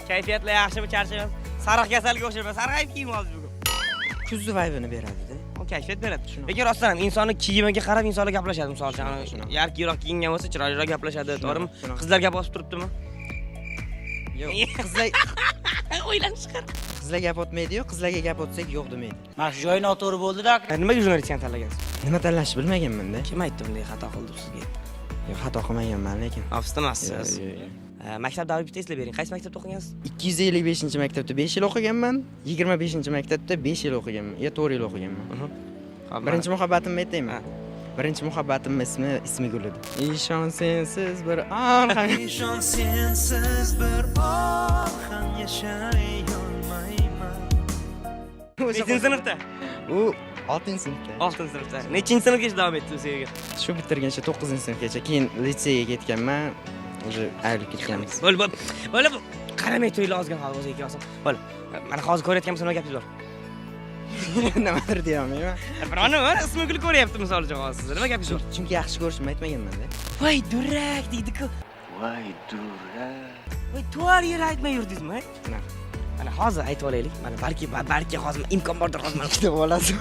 Kayfiyatlar yaxshimi, charchamaysiz? Sariq kasalga o'xshayman. Sarg'ayib kiyim oldi bugun. Kuzgi vaybini beradi-da. O kayfiyat beradi. Lekin rostdan ham insonni kiyimiga qarab insonlar gaplashadi, misol uchun. Yarkiroq kiyingan bo'lsa, chiroyliroq gaplashadi, to'g'rimi? Qizlar gap osib turibdimi? Yo'q, qizlar o'ylanib chiqar. qizlar gap otmaydi-yu, qizlarga gap otsak yo'q demaydi. Mana shu joyi noto'g'ri bo'ldi-da. Nimaga jurnalistlikani tanlagansiz? Nima tanlashni bilmaganman-da. Kim aytdi bunday xato qildim sizga? Yo'q, xato qilmaganman lekin. Afsusdamas. Maktab davri bitta eslab bering. Qaysi maktabda o'qigansiz? 255-maktabda 5 yil o'qiganman, 25-maktabda 5 yil o'qiganman, 4 yil o'qiganman. Birinchi muhabbatimni aytaymi? Birinchi muhabbatim ismi Gul edi. Ishon sensiz bir an ham ishon sensiz bir an ham yashay olmayman. Nechinchi sinfda? U 6-sinfda. 6-sinfda. Nechinchi sinfgacha davom etdi bu sevgi? Shu bitirgancha 9-sinfgacha, keyin litseyga ketganman. Уже ayrilib ketganmiz. Bo'l. Qaramay turinglar ozgina hozir o'ziga kelsin. Bo'l. Mana hozir ko'rayotganmiz, nima gapingiz bor? Nimadir deyolmayman. Birovni ismi Gul ko'ryapti misol uchun hozir sizda. Nima gapingiz bor? Chunki yaxshi ko'rishimni aytmaganman-da. Voy durak deydi-ku. Voy durak. Voy to'g'ri yer aytmay yurdingizmi? Shunaqa. Mana hozir aytib olaylik. Mana balki hozir imkon bordir hozir mana Ikkita bolasi.